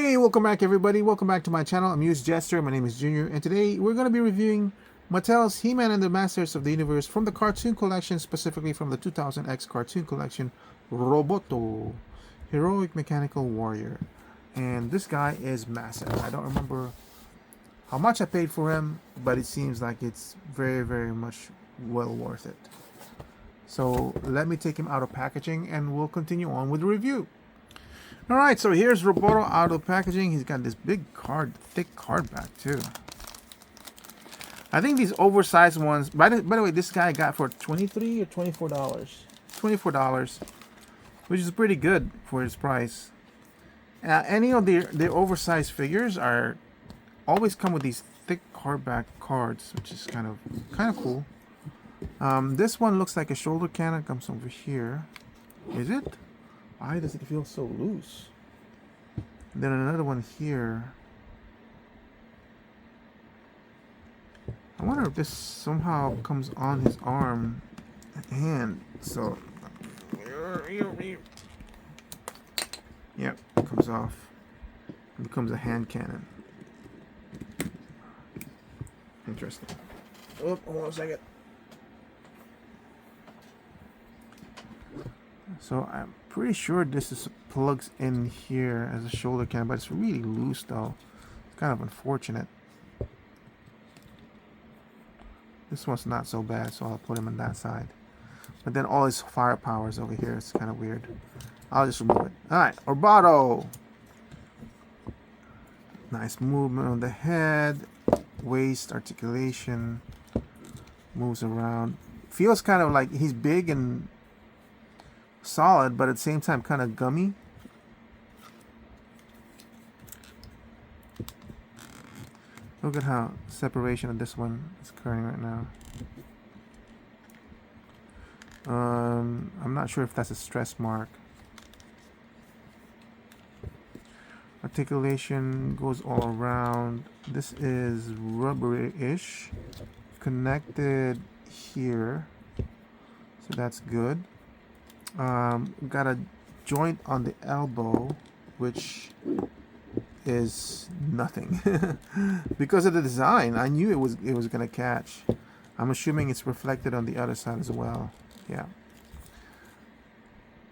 Hey, welcome back everybody. Welcome back to my channel, AmusedJester. My name is Junior, and today we're going to be reviewing Mattel's He-Man and the Masters of the Universe from the cartoon collection, specifically from the 2000X cartoon collection, Roboto, Heroic Mechanical Warrior. And this guy is massive. I don't remember how much I paid for him, but it seems like it's very, very much well worth it. So let me take him out of packaging and we'll continue on with the review. Alright, so here's Roboto out of packaging. He's got this big thick card back too. I think these oversized ones, by the way, this guy got for $23 or $24. $24, which is pretty good for his price. Any of the oversized figures are always come with these thick hardback cards, which is kind of cool. This one looks like a shoulder cannon, comes over here. Is it? Why does it feel so loose? And then another one here. I wonder if this somehow comes on his arm and so yep, it comes off. It becomes a hand cannon. Interesting. Oh, hold on a second. So I'm pretty sure this is plugs in here as a shoulder cannon, but it's really loose though. It's kind of unfortunate. This one's not so bad, so I'll put him on that side. But then all his firepower is over here. It's kind of weird. I'll just remove it. Alright, Roboto. Nice movement on the head. Waist, articulation. Moves around. Feels kind of like he's big and solid, but at the same time kind of gummy. Look at how separation of this one is occurring right now. I'm not sure if that's a stress mark. Articulation goes all around. This is rubbery-ish. Connected here. So that's good. Got a joint on the elbow, which is nothing. Because of the design, I knew it was gonna catch. I'm assuming it's reflected on the other side as well. Yeah.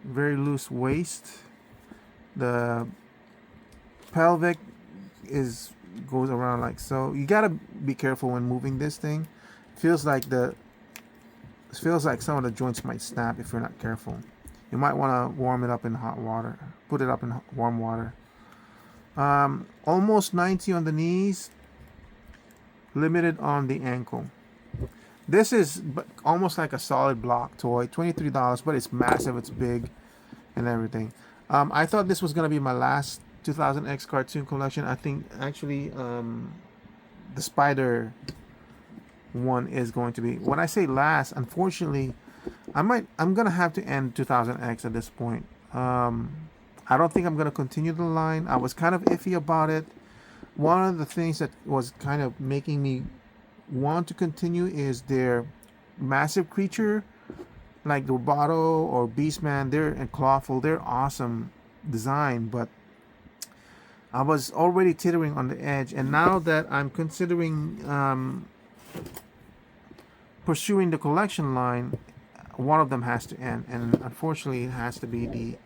Very loose waist. The pelvic goes around like so. You gotta be careful when moving this thing. Feels like some of the joints might snap if you're not careful. You might want to warm it up in hot water. Put it up in warm water. Almost 90 on the knees. Limited on the ankle. This is almost like a solid block toy. $23, but it's massive. It's big and everything. I thought this was going to be my last 2000X cartoon collection. I think actually the Spider one is going to be. When I say last, unfortunately, I'm gonna have to end 2000X at this point. I don't think I'm gonna continue the line. I was kind of iffy about it. One of the things that was kind of making me want to continue is their massive creature, like Roboto or Beastman. And Clawful. They're awesome design, but I was already teetering on the edge. And now that I'm considering pursuing the collection line, one of them has to end, and unfortunately it has to be the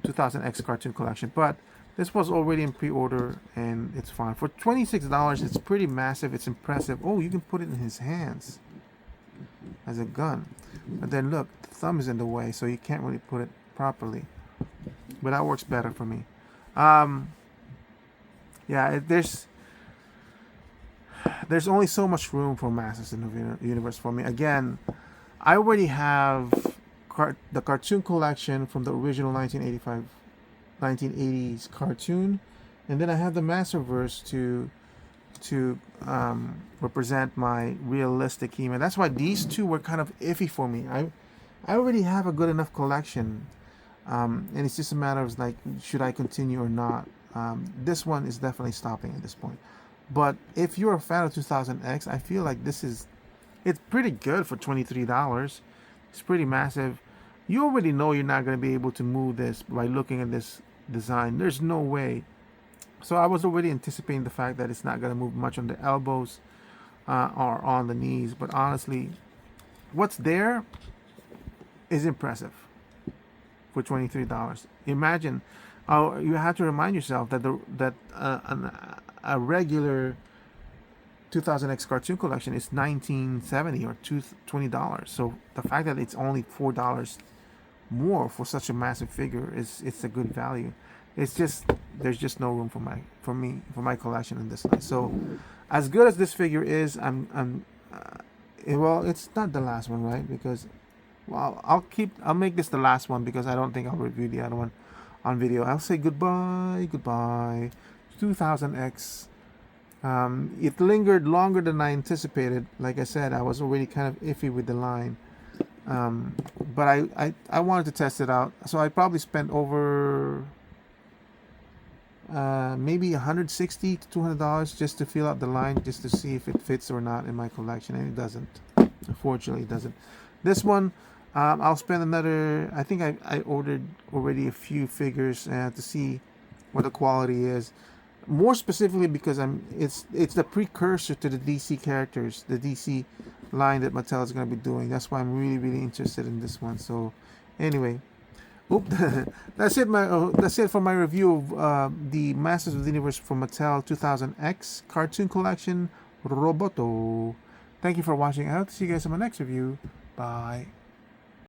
2000X cartoon collection. But this was already in pre-order and it's fine. For $26, it's pretty massive. It's impressive. Oh, you can put it in his hands as a gun, but then look, the thumb is in the way, so you can't really put it properly, but that works better for me. Yeah, there's only so much room for Masters in the Universe for me. Again, I already have the cartoon collection from the original 1980s cartoon, and then I have the Masterverse to represent my realistic He-Man. That's why these two were kind of iffy for me. I already have a good enough collection, and it's just a matter of like, should I continue or not? This one is definitely stopping at this point. But if you're a fan of 2000X, I feel like it's pretty good for $23. It's pretty massive. You already know you're not going to be able to move this by looking at this design. There's no way So I was already anticipating the fact that it's not going to move much on the elbows or on the knees. But honestly, what's there is impressive for $23. Imagine, you have to remind yourself that a regular 2000X cartoon collection is $19.70 or $20. So the fact that it's only $4 more for such a massive figure is it's a good value. It's just there's just no room for my collection in this line. So as good as this figure is, well, it's not the last one, right? Because well, I'll make this the last one because I don't think I'll review the other one on video. I'll say goodbye 2000X. It lingered longer than I anticipated. Like I said, I was already kind of iffy with the line. But I wanted to test it out. So I probably spent over maybe $160 to $200 just to fill out the line, just to see if it fits or not in my collection. And it doesn't. Unfortunately, it doesn't. This one, I'll spend another, I think I ordered already a few figures to see what the quality is. More specifically because it's the precursor to the DC characters, the DC line that Mattel is going to be doing. That's why I'm really interested in this one. So anyway, that's it for my review of the Masters of the Universe from Mattel 2000X Cartoon Collection Roboto. Thank you for watching. I hope to see you guys in my next review. Bye.